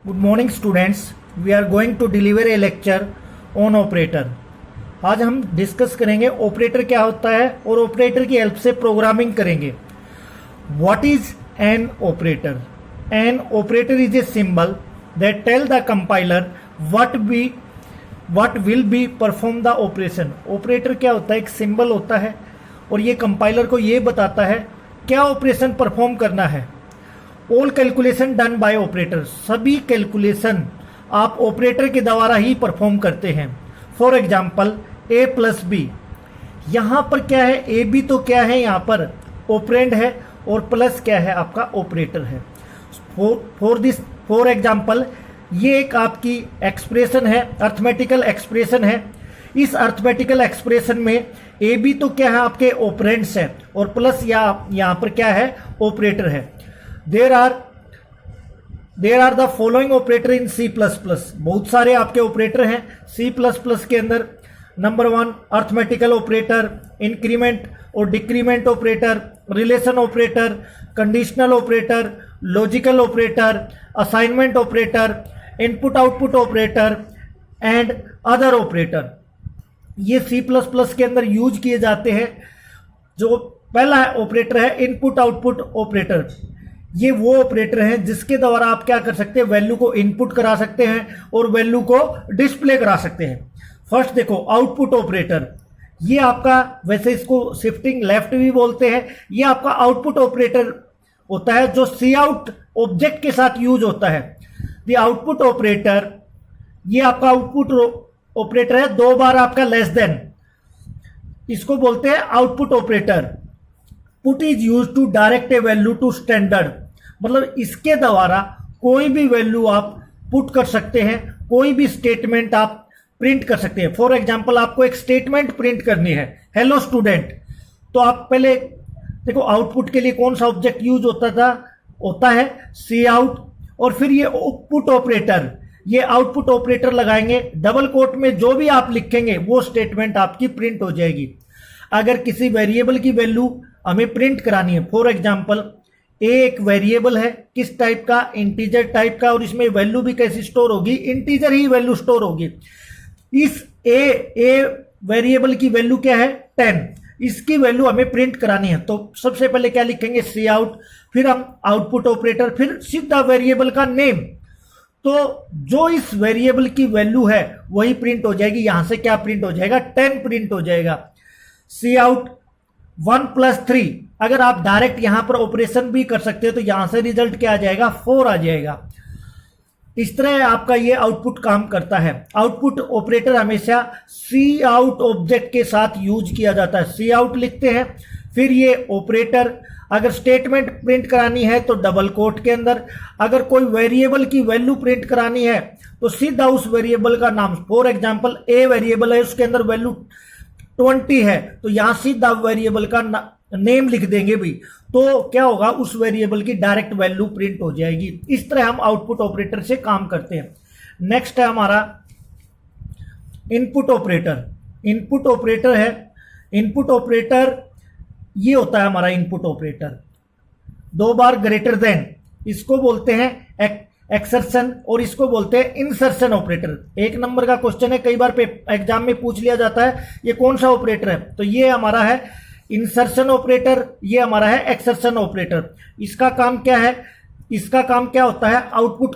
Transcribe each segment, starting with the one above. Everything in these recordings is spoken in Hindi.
Good morning students, we are going to deliver a lecture on operator. आज हम डिस्कस करेंगे ऑपरेटर क्या होता है और ऑपरेटर की हेल्प से प्रोग्रामिंग करेंगे। What is an operator? An operator is a symbol that tell the compiler what will be perform the operation. Operator क्या होता है? एक सिंबल होता है और ये कंपाइलर को ये बताता है क्या ऑपरेशन परफॉर्म करना है। All calculation done by operator, सभी कैलकुलेशन आप ऑपरेटर के द्वारा ही परफॉर्म करते हैं। For example A plus B, यहाँ पर क्या है? ए बी तो क्या है? यहाँ पर ऑपरेंड है और प्लस क्या है? आपका ऑपरेटर है। फॉर एग्जाम्पल ये एक आपकी एक्सप्रेशन है, अर्थमेटिकल एक्सप्रेशन है। इस अर्थमेटिकल एक्सप्रेशन में ए बी तो क्या है? आपके ऑपरेंड्स है और प्लस यहाँ पर क्या है? ऑपरेटर है। There are the following operator in C plus plus, बहुत सारे आपके ऑपरेटर हैं सी प्लस प्लस के अंदर। नंबर 1 अर्थमेटिकल ऑपरेटर, इंक्रीमेंट और decrement operator, relation operator, conditional operator, logical operator, assignment operator, input output operator and other operator. ये सी प्लस प्लस के अंदर यूज किए जाते हैं। जो पहला ऑपरेटर है इनपुट आउटपुट ऑपरेटर, ये वो ऑपरेटर हैं जिसके द्वारा आप क्या कर सकते हैं? वैल्यू को इनपुट करा सकते हैं और वैल्यू को डिस्प्ले करा सकते हैं। फर्स्ट देखो आउटपुट ऑपरेटर, ये आपका, वैसे इसको शिफ्टिंग लेफ्ट भी बोलते हैं, ये आपका आउटपुट ऑपरेटर होता है जो सी आउट ऑब्जेक्ट के साथ यूज होता है। द आउटपुट ऑपरेटर, ये आपका आउटपुट ऑपरेटर है, 2 बार आपका लेस देन, इसको बोलते हैं output operator. Put is use to direct a value to standard, मतलब इसके द्वारा कोई भी वैल्यू आप पुट कर सकते हैं, कोई भी स्टेटमेंट आप प्रिंट कर सकते हैं। फॉर एग्जांपल आपको एक स्टेटमेंट प्रिंट करनी है, हेलो स्टूडेंट, तो आप पहले देखो आउटपुट के लिए कौन सा ऑब्जेक्ट यूज होता है सी आउट, और फिर ये पुट ऑपरेटर, ये आउटपुट ऑपरेटर लगाएंगे, डबल कोट में जो भी आप लिखेंगे वो स्टेटमेंट आपकी प्रिंट हो जाएगी। अगर किसी वेरिएबल की वैल्यू हमें प्रिंट करानी है, फॉर एग्जांपल ए एक वेरिएबल है, किस टाइप का? इंटीजर टाइप का, और इसमें वैल्यू भी कैसी स्टोर होगी? इंटीजर ही वैल्यू स्टोर होगी। इस ए वेरिएबल की वैल्यू क्या है? 10, इसकी वैल्यू हमें प्रिंट करानी है। तो सबसे पहले क्या लिखेंगे? सी आउट, फिर हम आउटपुट ऑपरेटर, फिर सीधा वेरिएबल का नेम। तो जो इस वेरिएबल की वैल्यू है वही प्रिंट हो जाएगी। यहां से क्या प्रिंट हो जाएगा? 10 प्रिंट हो जाएगा। सी आउट 1 + 3, अगर आप डायरेक्ट यहां पर ऑपरेशन भी कर सकते हो तो यहां से रिजल्ट क्या आ जाएगा? 4 आ जाएगा। इस तरह आपका ये आउटपुट काम करता है। आउटपुट ऑपरेटर हमेशा सी आउट ऑब्जेक्ट के साथ यूज किया जाता है। सी आउट लिखते हैं, फिर ये ऑपरेटर, अगर स्टेटमेंट प्रिंट करानी है तो डबल कोट के अंदर, अगर कोई वेरिएबल की वैल्यू प्रिंट करानी है तो सीधा उस वेरिएबल का नाम, फॉर एग्जांपल ए वेरिएबल है, उसके अंदर वैल्यू 20 है, तो यहां सीधा वेरिएबल का नेम लिख देंगे भी, तो क्या होगा? उस वेरिएबल की डायरेक्ट वैल्यू प्रिंट हो जाएगी। इस तरह हम आउटपुट ऑपरेटर से काम करते हैं। नेक्स्ट है हमारा इनपुट ऑपरेटर। इनपुट ऑपरेटर है, इनपुट ऑपरेटर ये होता है हमारा इनपुट ऑपरेटर, 2 बार ग्रेटर देन, इसको बोलते हैं एक्सर्शन और इसको बोलते हैं इंसर्शन ऑपरेटर। 1 नंबर का क्वेश्चन है, कई बार एग्जाम में पूछ लिया जाता है ये कौन सा ऑपरेटर है, तो ये हमारा है इंसर्शन ऑपरेटर, ये हमारा है एक्सर्शन ऑपरेटर। इसका काम क्या है? इसका काम क्या होता है? आउटपुट,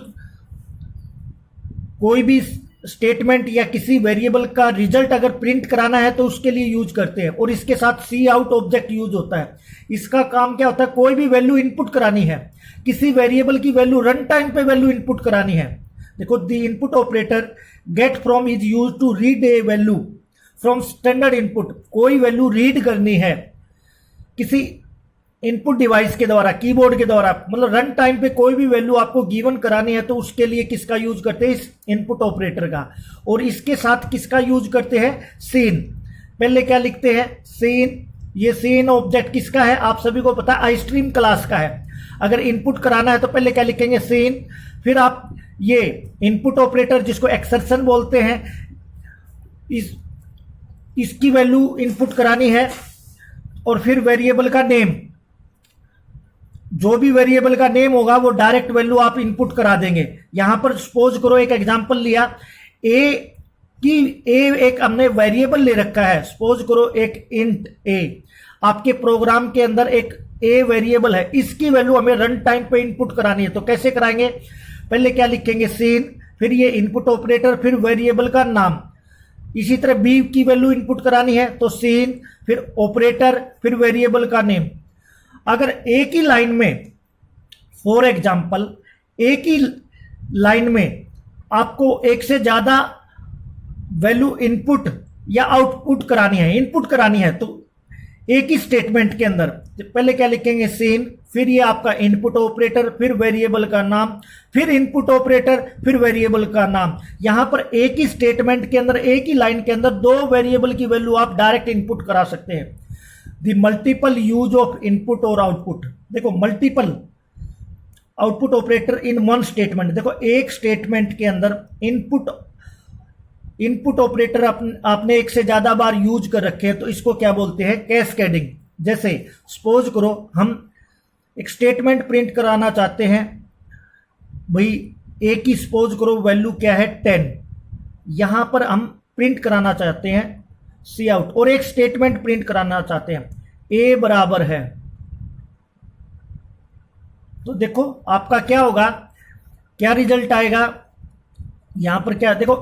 कोई भी स्टेटमेंट या किसी वेरिएबल का रिजल्ट अगर प्रिंट कराना है तो उसके लिए यूज करते हैं, और इसके साथ सी आउट ऑब्जेक्ट यूज होता है। इसका काम क्या होता है? कोई भी वैल्यू इनपुट करानी है, किसी वेरिएबल की वैल्यू रन टाइम पे वैल्यू इनपुट करानी है। देखो the input operator get from is use to read a value from standard input, कोई वैल्यू रीड करनी है किसी इनपुट डिवाइस के द्वारा, कीबोर्ड के द्वारा, मतलब रन टाइम पे कोई भी वैल्यू आपको गिवन करानी है तो उसके लिए किसका यूज करते हैं? इस इनपुट ऑपरेटर का। और इसके साथ किसका यूज करते हैं? सीन। पहले क्या लिखते हैं? सीन। ये सीन ऑब्जेक्ट किसका है? आप सभी को पता है आईस्ट्रीम क्लास का है। अगर इनपुट कराना है तो पहले क्या लिखेंगे? सीन। फिर आप ये इनपुट ऑपरेटर जिसको एक्सर्शन बोलते हैं, इसकी वैल्यू इनपुट करानी है, और फिर वेरिएबल का नेम, जो भी वेरिएबल का नेम होगा वो डायरेक्ट वैल्यू आप इनपुट करा देंगे। यहां पर सपोज करो एक एग्जांपल लिया, ए की एक हमने वेरिएबल ले रखा है, सपोज करो एक इंट ए, आपके प्रोग्राम के अंदर एक ए वेरिएबल है, इसकी वैल्यू हमें रन टाइम पे इनपुट करानी है। तो कैसे कराएंगे, पहले क्या लिखेंगे, सीन, फिर ये इनपुट ऑपरेटर, फिर वेरिएबल का नाम। इसी तरह बी की वैल्यू इनपुट करानी है तो सीन, फिर ऑपरेटर, फिर वेरिएबल का नेम। अगर एक ही लाइन में, फॉर एग्जाम्पल एक ही लाइन में आपको एक से ज्यादा वैल्यू इनपुट या आउटपुट करानी है, इनपुट करानी है, तो एक ही स्टेटमेंट के अंदर पहले क्या लिखेंगे, सीन, फिर ये आपका इनपुट ऑपरेटर, फिर वेरिएबल का नाम, फिर इनपुट ऑपरेटर, फिर वेरिएबल का नाम। यहां पर एक ही स्टेटमेंट के अंदर, एक ही लाइन के अंदर दो वेरिएबल की वैल्यू आप डायरेक्ट इनपुट करा सकते हैं। The multiple use of input और आउटपुट, देखो multiple output operator in one statement, देखो एक स्टेटमेंट के अंदर इनपुट ऑपरेटर आपने एक से ज्यादा बार यूज कर रखे हैं, तो इसको क्या बोलते हैं, कैस्केडिंग। जैसे सपोज करो हम एक स्टेटमेंट प्रिंट कराना चाहते हैं, भाई एक ही सपोज करो वैल्यू क्या है 10, यहां पर हम प्रिंट कराना चाहते हैं सी आउट, और एक स्टेटमेंट प्रिंट कराना चाहते हैं ए बराबर है, तो देखो आपका क्या होगा, क्या रिजल्ट आएगा, यहां पर क्या देखो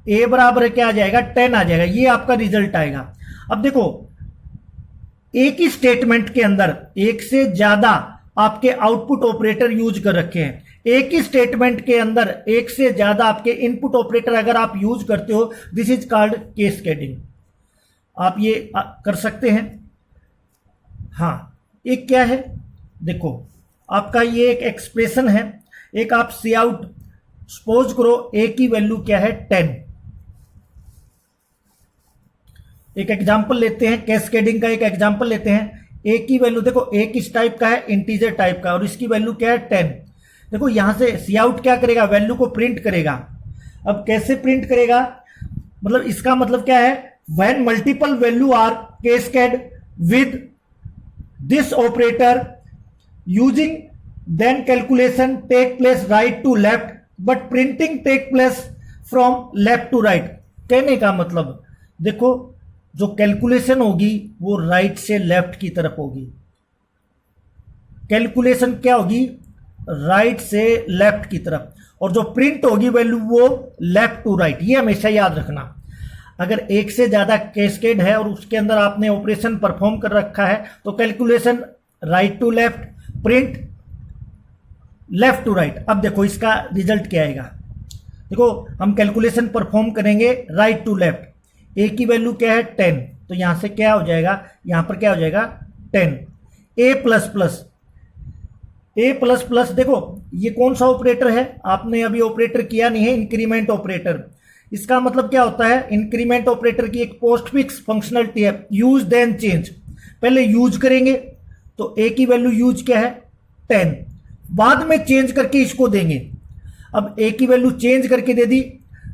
ए बराबर है क्या आ जाएगा, 10 आ जाएगा, ये आपका रिजल्ट आएगा। अब देखो एक ही स्टेटमेंट के अंदर एक से ज्यादा आपके आउटपुट ऑपरेटर यूज कर रखे हैं, एक ही स्टेटमेंट के अंदर एक से ज्यादा आपके इनपुट ऑपरेटर अगर आप यूज करते हो, दिस इज कॉल्ड कैस्केडिंग। आप ये कर सकते हैं। हाँ, एक क्या है, देखो आपका ये एक एक्सप्रेशन है, एक आप सी आउट, सपोज करो ए की वैल्यू क्या है 10, एक एग्जाम्पल लेते हैं, कैस्केडिंग का एक एग्जाम्पल लेते हैं। ए की वैल्यू देखो, ए किस टाइप का है, इंटीजर टाइप का, और इसकी वैल्यू क्या है 10। देखो यहां से सी आउट क्या करेगा, वैल्यू को प्रिंट करेगा। अब कैसे प्रिंट करेगा, मतलब इसका मतलब क्या है, when multiple value are cascade with this operator using then calculation take place right to left but printing take place from left to right. कहने का मतलब देखो जो कैलकुलेशन होगी वो राइट से लेफ्ट की तरफ होगी, कैलकुलेशन क्या होगी, राइट से लेफ्ट की तरफ, और जो प्रिंट होगी वैल्यू वो लेफ्ट टू राइट। ये हमेशा याद रखना। अगर एक से ज्यादा कैस्केड है और उसके अंदर आपने ऑपरेशन परफॉर्म कर रखा है तो calculation right to left, print left to right. अब देखो इसका रिजल्ट क्या आएगा, देखो हम कैलकुलेशन परफॉर्म करेंगे राइट टू लेफ्ट, ए की वैल्यू क्या है 10, तो यहां से क्या हो जाएगा, यहां पर क्या हो जाएगा 10, ए प्लस प्लस, ए प्लस प्लस, देखो ये कौन सा ऑपरेटर है, आपने अभी ऑपरेटर किया नहीं है, इंक्रीमेंट ऑपरेटर। इसका मतलब क्या होता है, इंक्रीमेंट ऑपरेटर की एक पोस्टफिक्स फंक्शनलिटी है, यूज देन चेंज। पहले यूज करेंगे तो ए की वैल्यू यूज क्या है 10, बाद में चेंज करके इसको देंगे। अब ए की वैल्यू चेंज करके दे दी,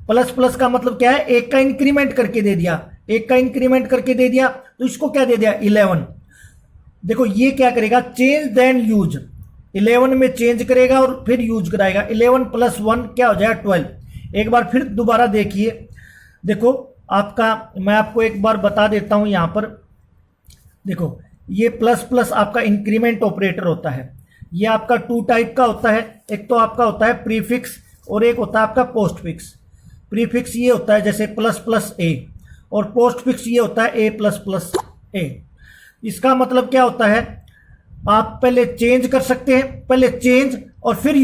प्लस प्लस का मतलब क्या है, एक का इंक्रीमेंट करके दे दिया, एक का इंक्रीमेंट करके दे दिया, तो इसको क्या दे दिया 11। देखो ये क्या करेगा, चेंज देन यूज, 11 में चेंज करेगा और फिर यूज कराएगा, 11 प्लस 1 क्या हो जाएगा 12। एक बार फिर दोबारा देखिए, देखो आपका, मैं आपको एक बार बता देता हूं, यहां पर देखो ये प्लस प्लस आपका इंक्रीमेंट ऑपरेटर होता है, ये आपका 2 टाइप का होता है, एक तो आपका होता है प्रीफिक्स और एक होता है आपका पोस्टफिक्स। प्रीफिक्स ये होता है जैसे प्लस प्लस ए, और पोस्टफिक्स ये होता है ए प्लस प्लस ए। इसका मतलब क्या होता है, आप पहले चेंज कर सकते हैं, पहले चेंज और फिर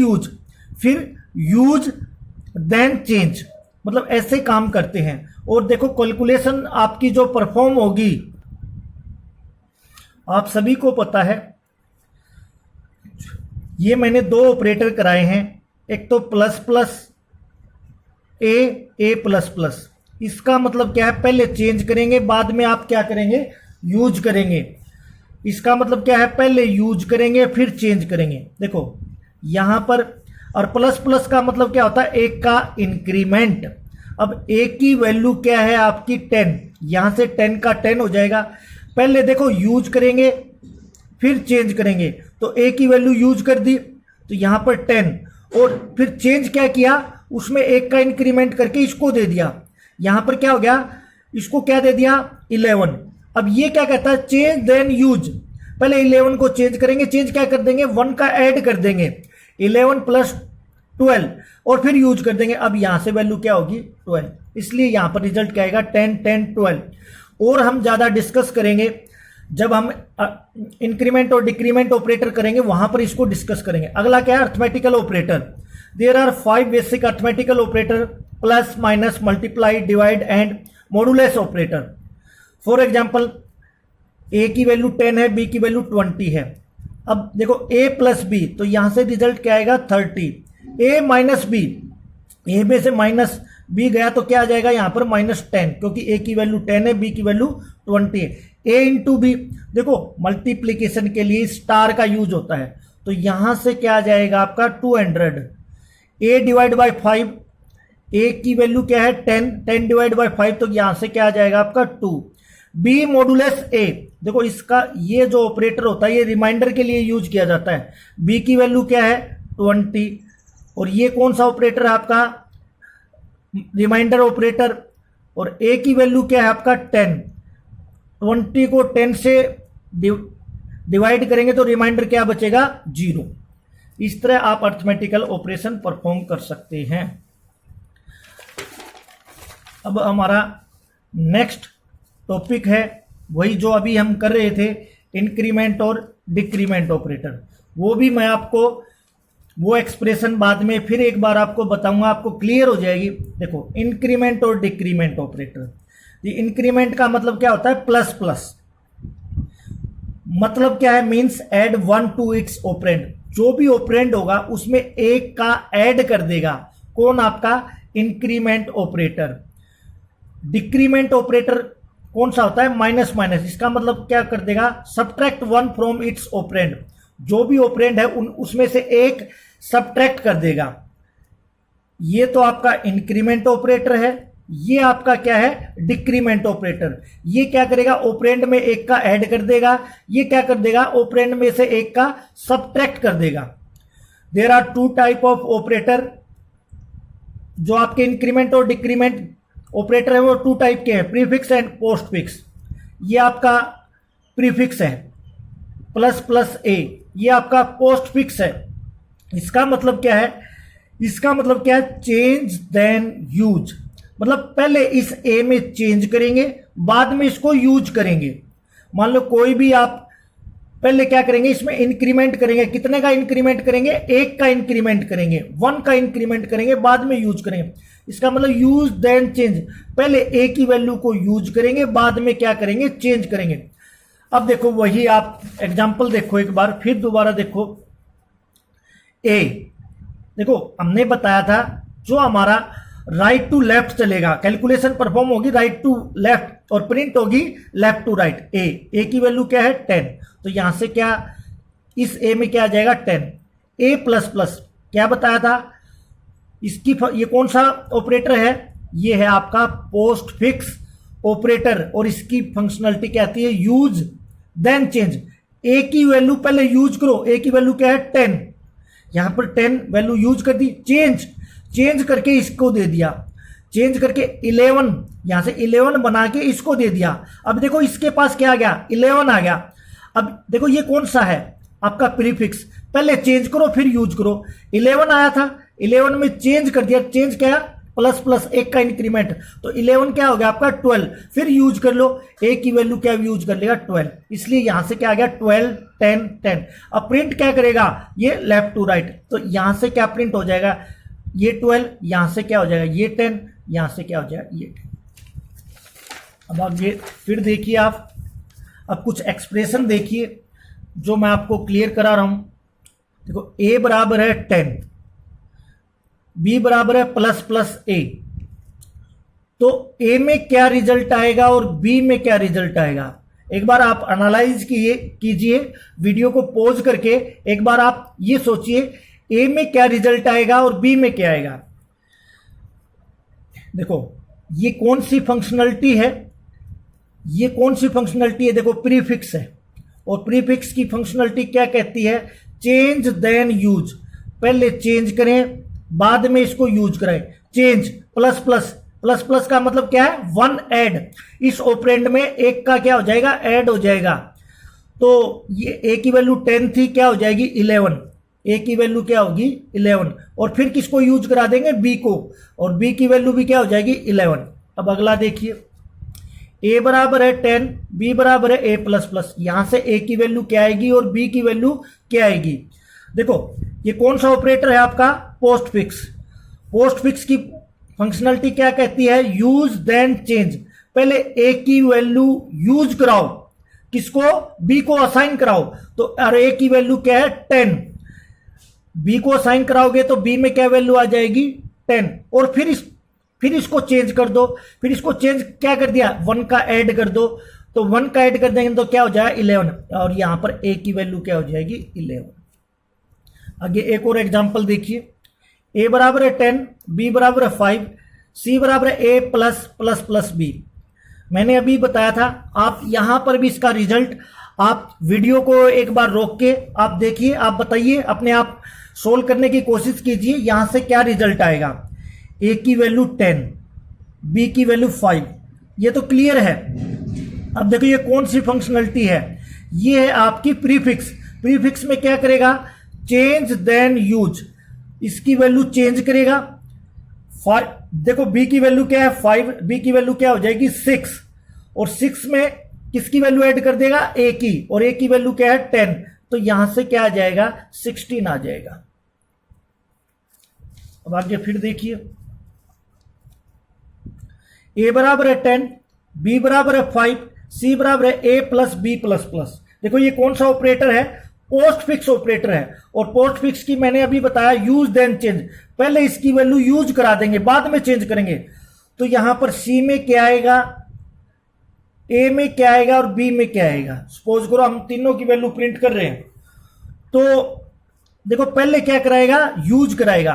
यूज देन चेंज, मतलब ऐसे काम करते हैं। और देखो कैलकुलेशन आपकी जो परफॉर्म होगी, आप सभी को पता है, ये मैंने 2 ऑपरेटर कराए हैं, एक तो प्लस प्लस ए प्लस प्लस। इसका मतलब क्या है, पहले चेंज करेंगे बाद में आप क्या करेंगे, यूज करेंगे। इसका मतलब क्या है, पहले यूज करेंगे फिर चेंज करेंगे। देखो यहां पर, और प्लस प्लस का मतलब क्या होता है, एक का इंक्रीमेंट। अब एक की वैल्यू क्या है आपकी 10, यहां से 10 का 10 हो जाएगा। पहले देखो यूज करेंगे फिर चेंज करेंगे तो ए की वैल्यू यूज कर दी तो यहां पर 10 और फिर चेंज क्या किया, उसमें एक का इंक्रीमेंट करके इसको दे दिया, यहां पर क्या हो गया, इसको क्या दे दिया 11। अब ये क्या कहता है चेंज देन यूज, पहले 11 को चेंज करेंगे, चेंज क्या कर देंगे 1 का ऐड कर देंगे 11 प्लस 12 और फिर यूज कर देंगे। अब यहां से वैल्यू क्या होगी 12, इसलिए यहां पर रिजल्ट क्या आएगा 10 10 12। और हम ज्यादा डिस्कस करेंगे जब हम इंक्रीमेंट और डिक्रीमेंट ऑपरेटर करेंगे, वहां पर इसको डिस्कस करेंगे। अगला क्या है arithmetical operator. There are 5 basic arithmetical operator, plus minus multiply divide and modulus operator. For example A की वैल्यू 10 है, बी की वैल्यू 20 है। अब देखो a प्लस बी, तो यहां से रिजल्ट क्या आएगा 30। a माइनस बी, ए में से माइनस बी गया तो क्या आ जाएगा यहां पर -10, क्योंकि a की वैल्यू 10 है, b की वैल्यू 20 है। a इंटू बी, देखो मल्टीप्लीकेशन के लिए स्टार का यूज होता है, तो यहां से क्या आ जाएगा आपका 200। a डिवाइड बाई 5, a की वैल्यू क्या है 10, 10 डिवाइड बाई 5, तो यहां से क्या आ जाएगा आपका 2। b मॉडुलस a, देखो इसका ये जो ऑपरेटर होता है ये रिमाइंडर के लिए यूज किया जाता है। b की वैल्यू क्या है 20 और ये कौन सा ऑपरेटर है आपका रिमाइंडर ऑपरेटर, और a की वैल्यू क्या है आपका 10। 20 को 10 से डिवाइड करेंगे तो रिमाइंडर क्या बचेगा 0। इस तरह आप अर्थमेटिकल ऑपरेशन परफॉर्म कर सकते हैं। अब हमारा नेक्स्ट टॉपिक है वही जो अभी हम कर रहे थे, इंक्रीमेंट और डिक्रीमेंट ऑपरेटर। वो भी मैं आपको वो एक्सप्रेशन बाद में फिर एक बार आपको बताऊंगा, आपको क्लियर हो जाएगी। देखो इंक्रीमेंट और डिक्रीमेंट ऑपरेटर, इंक्रीमेंट का मतलब क्या होता है प्लस प्लस, मतलब क्या है means add 1 to its operand, जो भी ऑपरेंड होगा उसमें एक का ऐड कर देगा, कौन आपका इंक्रीमेंट ऑपरेटर। डिक्रीमेंट ऑपरेटर कौन सा होता है माइनस माइनस, इसका मतलब क्या कर देगा सब्ट्रैक्ट 1 फ्रॉम इट्स ऑपरेंड, जो भी ऑपरेंड है उसमें से एक सब्ट्रैक्ट कर देगा। ये तो आपका इंक्रीमेंट ऑपरेटर है, ये आपका क्या है डिक्रीमेंट ऑपरेटर। ये क्या करेगा ऑपरेंड में एक का ऐड कर देगा, ये क्या कर देगा ऑपरेंड में से एक का सब्ट्रैक्ट कर देगा। There are 2 type of operator, जो आपके इंक्रीमेंट और डिक्रीमेंट ऑपरेटर है वो 2 टाइप के हैं, प्रीफिक्स एंड पोस्टफिक्स। ये आपका प्रीफिक्स है प्लस प्लस ए, ये आपका पोस्टफिक्स है। इसका मतलब क्या है, इसका मतलब क्या है चेंज देन यूज, मतलब पहले इस ए में चेंज करेंगे बाद में इसको यूज करेंगे। मान लो कोई भी आप पहले क्या करेंगे इसमें इंक्रीमेंट करेंगे, कितने का इंक्रीमेंट करेंगे 1 का इंक्रीमेंट करेंगे, 1 का इंक्रीमेंट करेंगे बाद में यूज करेंगे। इसका मतलब यूज देन चेंज, पहले ए की वैल्यू को यूज करेंगे बाद में क्या करेंगे चेंज करेंगे। अब देखो वही आप एग्जांपल देखो एक बार फिर दोबारा देखो। ए देखो हमने बताया था जो हमारा राइट टू लेफ्ट चलेगा, कैलकुलेशन परफॉर्म होगी राइट टू लेफ्ट और प्रिंट होगी लेफ्ट टू राइट। ए की वैल्यू क्या है 10, तो यहां से क्या इस ए में क्या आ जाएगा 10। ए प्लस प्लस क्या बताया था इसकी, ये कौन सा ऑपरेटर है, ये है आपका पोस्ट फिक्स ऑपरेटर, और इसकी फंक्शनलिटी क्या आती है यूज देन चेंज। ए की वैल्यू पहले यूज करो, ए की वैल्यू क्या है 10, यहां पर 10 वैल्यू यूज कर दी, चेंज करके इसको दे दिया, चेंज करके 11 यहां से 11 बना के इसको दे दिया। अब देखो इसके पास क्या आ गया 11 आ गया। अब देखो ये कौन सा है आपका प्रीफिक्स, पहले चेंज करो फिर यूज करो। 11 आया था, 11 में चेंज कर दिया, चेंज क्या प्लस प्लस 1 का इंक्रीमेंट, तो 11 क्या हो गया आपका 12, फिर यूज कर लो, ए की वैल्यू क्या यूज कर लेगा 12, इसलिए यहां से क्या आ गया 12 10 10। अब प्रिंट क्या करेगा ये लेफ्ट टू राइट, तो यहां से क्या प्रिंट हो जाएगा ये 12, यहां से क्या हो जाएगा ये 10, यहां से क्या हो जाएगा ये 10। अब आप ये फिर देखिए, आप अब कुछ एक्सप्रेशन देखिए जो मैं आपको क्लियर करा रहा हूं। देखो a बराबर है 10, b बराबर है प्लस प्लस a, तो a में क्या रिजल्ट आएगा और b में क्या रिजल्ट आएगा, एक बार आप एनालाइज कीजिए वीडियो को पॉज करके, एक बार आप ये सोचिए a में क्या रिजल्ट आएगा और b में क्या आएगा। देखो ये कौन सी फंक्शनलिटी है, ये कौन सी फंक्शनलिटी है, देखो प्रीफिक्स है, और प्रीफिक्स की फंक्शनलिटी क्या कहती है, चेंज देन यूज, पहले चेंज करें बाद में इसको यूज करें। Change plus plus, plus plus का मतलब क्या है, वन ऐड, इस ऑपरेंड में एक का क्या हो जाएगा, ऐड हो जाएगा। तो ये ए की वैल्यू 10 थी, क्या हो जाएगी 11, ए की वैल्यू क्या होगी 11, और फिर किसको यूज करा देंगे, बी को, और बी की वैल्यू भी क्या हो जाएगी 11। अब अगला देखिए, ए बराबर है 10, बी बराबर है ए प्लस प्लस, यहां से ए की वैल्यू क्या आएगी और बी की वैल्यू क्या आएगी। देखो ये कौन सा ऑपरेटर है आपका, पोस्ट फिक्स। पोस्ट फिक्स की फंक्शनलिटी क्या कहती है, यूज देन चेंज, पहले ए की वैल्यू यूज कराओ, किसको, बी को असाइन कराओ, तो और ए की वैल्यू क्या है 10, बी को असाइन कराओगे तो बी में क्या वैल्यू आ जाएगी 10, और फिर इसको चेंज कर दो, फिर इसको चेंज क्या कर दिया, 1 का ऐड कर दो, तो 1 का ऐड कर देंगे तो क्या हो जाएगा 11, और यहां पर ए की वैल्यू क्या हो जाएगी 11। आगे एक और एग्जांपल देखिए, ए बराबर है 10, बी बराबर है 5, सी बराबर है ए प्लस प्लस प्लस बी। मैंने अभी बताया था, आप यहां पर भी इसका रिजल्ट आप वीडियो को एक बार रोक के आप देखिए, आप बताइए, अपने आप सोल्व करने की कोशिश कीजिए, यहां से क्या रिजल्ट आएगा। ए की वैल्यू 10, बी की वैल्यू 5, ये तो क्लियर है। अब देखो ये कौन सी फंक्शनलिटी है, ये है आपकी प्रीफिक्स। प्रीफिक्स में क्या करेगा, चेंज देन यूज, इसकी वैल्यू चेंज करेगा। देखो बी की वैल्यू क्या है 5, बी की वैल्यू क्या हो जाएगी 6, और 6 में किसकी वैल्यू ऐड कर देगा, ए की, और ए की वैल्यू क्या है 10, तो यहां से क्या आ जाएगा 16 आ जाएगा। अब आगे फिर देखिए, ए बराबर है 10, बी बराबर है 5, सी बराबर है ए प्लस बी प्लस प्लस। देखो ये कौन सा ऑपरेटर है, पोस्ट फिक्स ऑपरेटर है, और पोस्ट फिक्स की मैंने अभी बताया यूज देन चेंज, पहले इसकी वैल्यू यूज करा देंगे बाद में चेंज करेंगे। तो यहां पर सी में क्या आएगा, ए में क्या आएगा और बी में क्या आएगा। सपोज करो हम तीनों की वैल्यू प्रिंट कर रहे हैं, तो देखो पहले क्या कराएगा, यूज कराएगा।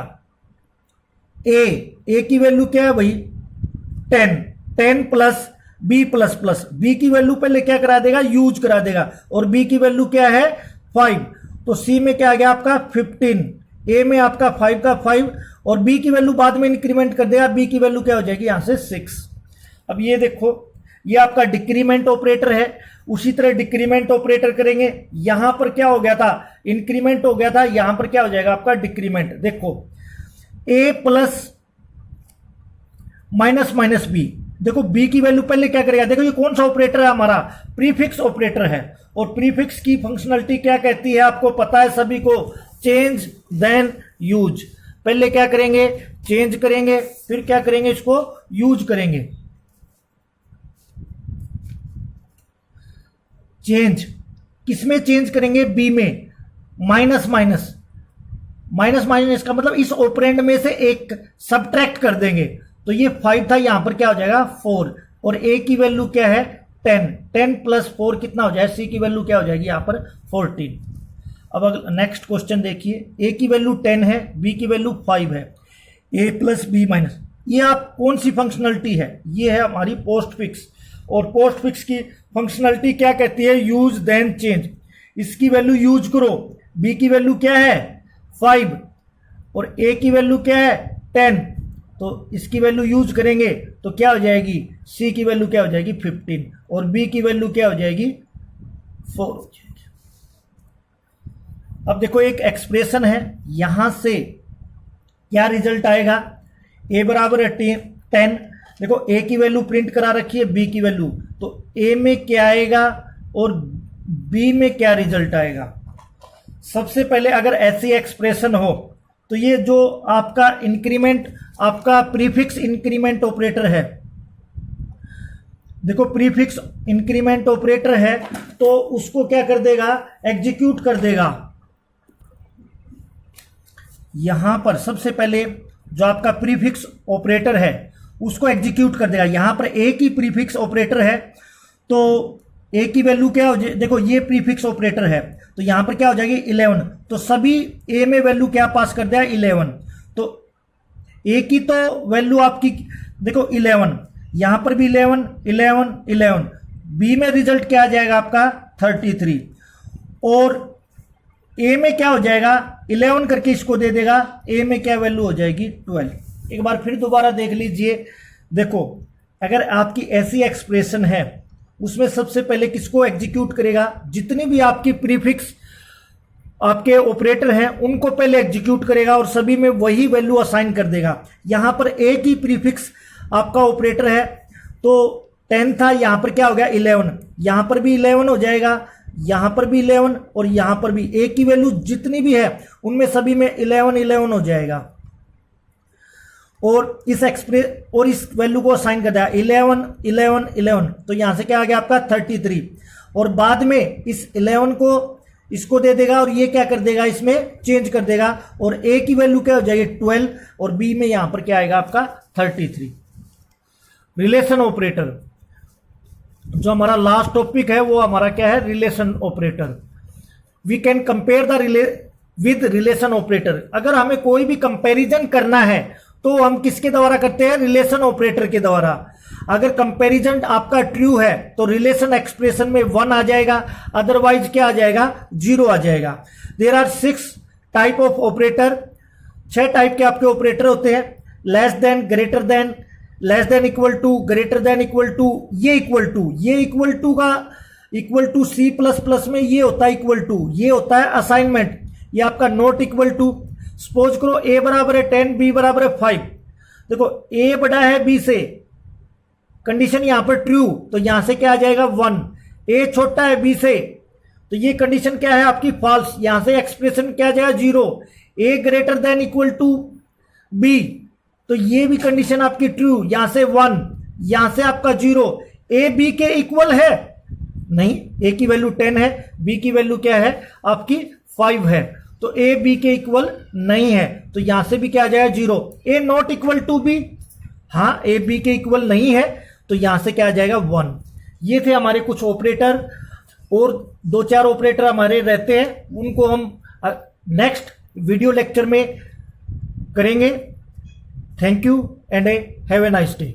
ए की वैल्यू क्या है भाई 10 plus B plus plus, B की वैल्यू पहले क्या करा देगा, यूज करा देगा, और बी की वैल्यू क्या है 5, तो सी में क्या आ गया आपका 15, ए में आपका 5 का 5, और बी की वैल्यू बाद में इंक्रीमेंट कर देगा, बी की वैल्यू क्या हो जाएगी यहां से 6। अब ये देखो ये आपका डिक्रीमेंट ऑपरेटर है, उसी तरह डिक्रीमेंट ऑपरेटर करेंगे, यहां पर क्या हो गया था, इंक्रीमेंट हो गया था, यहां पर क्या हो जाएगा आपका डिक्रीमेंट। देखो ए प्लस माइनस माइनस बी, देखो बी की वैल्यू पहले क्या करेगा, देखो ये कौन सा ऑपरेटर है हमारा, प्रीफिक्स ऑपरेटर है, और प्रीफिक्स की फंक्शनलिटी क्या कहती है आपको पता है सभी को, चेंज देन यूज, पहले क्या करेंगे चेंज करेंगे, फिर क्या करेंगे इसको यूज करेंगे। चेंज किसमें चेंज करेंगे, बी में, माइनस माइनस, माइनस माइनस का मतलब इस ऑपरेंड में से एक सब्ट्रैक्ट कर देंगे, तो ये 5 था, यहां पर क्या हो जाएगा 4, और ए की वैल्यू क्या है 10 प्लस 4 कितना हो जाएगा, सी की वैल्यू क्या हो जाएगी यहां पर 14। अब अगर नेक्स्ट क्वेश्चन देखिए, ए की वैल्यू 10 है, बी की वैल्यू 5 है, ए प्लस बी माइनस, ये आप कौन सी फंक्शनलिटी है, ये है हमारी पोस्ट फिक्स, और पोस्ट फिक्स की फंक्शनलिटी क्या कहती है, यूज देन चेंज, इसकी वैल्यू यूज करो, बी की वैल्यू क्या है 5, और ए की वैल्यू क्या है 10, तो इसकी वैल्यू यूज करेंगे तो क्या हो जाएगी, सी की वैल्यू क्या हो जाएगी 15, और बी की वैल्यू क्या हो जाएगी 4 हो जाएगी। अब देखो एक एक्सप्रेशन है, यहां से क्या रिजल्ट आएगा, ए बराबर है 10, देखो ए की वैल्यू प्रिंट करा रखी है, बी की वैल्यू, तो ए में क्या आएगा और बी में क्या रिजल्ट आएगा। सबसे पहले अगर ऐसी एक्सप्रेशन हो तो ये जो आपका इंक्रीमेंट, आपका प्रीफिक्स इंक्रीमेंट ऑपरेटर है, देखो प्रीफिक्स इंक्रीमेंट ऑपरेटर है, तो उसको क्या कर देगा, एग्जीक्यूट कर देगा। यहां पर सबसे पहले जो आपका प्रीफिक्स ऑपरेटर है उसको एग्जीक्यूट कर देगा। यहां पर ए की प्रीफिक्स ऑपरेटर है, तो ए की वैल्यू क्या हो जाए, देखो ये प्रीफिक्स ऑपरेटर है, तो यहां पर क्या हो जाएगी 11, तो सभी ए में वैल्यू क्या पास कर दिया 11, तो ए की तो वैल्यू आपकी देखो 11, यहां पर भी 11 11 11, बी में रिजल्ट क्या आ जाएगा आपका 33, और ए में क्या हो जाएगा 11 करके इसको दे देगा, ए में क्या वैल्यू हो जाएगी 12। एक बार फिर दोबारा देख लीजिए। देखो अगर आपकी ऐसी एक्सप्रेशन है उसमें सबसे पहले किसको एग्जीक्यूट करेगा, जितनी भी आपकी प्रीफिक्स आपके ऑपरेटर हैं उनको पहले एग्जीक्यूट करेगा और सभी में वही वैल्यू असाइन कर देगा। यहां पर एक ही प्रीफिक्स आपका ऑपरेटर है तो 10 था, यहां पर क्या हो गया 11, यहां पर भी 11 हो जाएगा, यहां पर भी 11 और यहां पर भी एक ही वैल्यू जितनी भी है उनमें सभी में 11 11 हो जाएगा। और इस वैल्यू को असाइन कर दिया 11 11 11, तो यहां से क्या आ गया आपका 33। और बाद में इस 11 को इसको दे देगा और ये क्या कर देगा इसमें चेंज कर देगा और ए की वैल्यू क्या हो जाएगी 12 और बी में यहां पर क्या आएगा आपका 33। रिलेशन ऑपरेटर, जो हमारा लास्ट टॉपिक है वो हमारा क्या है relation operator. We can compare the with relation operator. अगर हमें कोई भी कंपैरिजन करना है तो हम किसके द्वारा करते हैं, रिलेशन ऑपरेटर के द्वारा। अगर कंपैरिजन आपका ट्रू है तो रिलेशन एक्सप्रेशन में 1 आ जाएगा, अदरवाइज क्या आ जाएगा 0 आ जाएगा। There are 6 type of operator, 6 type के आपके ऑपरेटर होते हैं। Less than, greater than, less than equal to, greater than equal to, ये इक्वल टू का equal to C plus plus में ये होता है इक्वल टू, ये होता है असाइनमेंट। ये आपका नॉट इक्वल टू। सपोज करो ए बराबर है 10, बी बराबर है 5। देखो ए बड़ा है बी से, कंडीशन यहां पर ट्रू, तो यहां से क्या आ जाएगा 1। ए छोटा है बी से, तो ये कंडीशन क्या है आपकी फॉल्स, यहां से एक्सप्रेशन क्या आ जाएगा 0। A greater than equal to B, तो ये भी कंडीशन आपकी ट्रू, यहां से 1, यहां से आपका 0। ए बी के इक्वल है नहीं, ए की वैल्यू 10 है, बी की वैल्यू क्या है आपकी 5 है, तो ए बी के इक्वल नहीं है, तो यहां से भी क्या आ जाएगा 0। ए नॉट इक्वल टू बी, हाँ ए बी के इक्वल नहीं है, तो यहां से क्या आ जाएगा 1। ये थे हमारे कुछ ऑपरेटर, और 2-4 ऑपरेटर हमारे रहते हैं, उनको हम नेक्स्ट वीडियो लेक्चर में करेंगे। Thank you and have a nice day.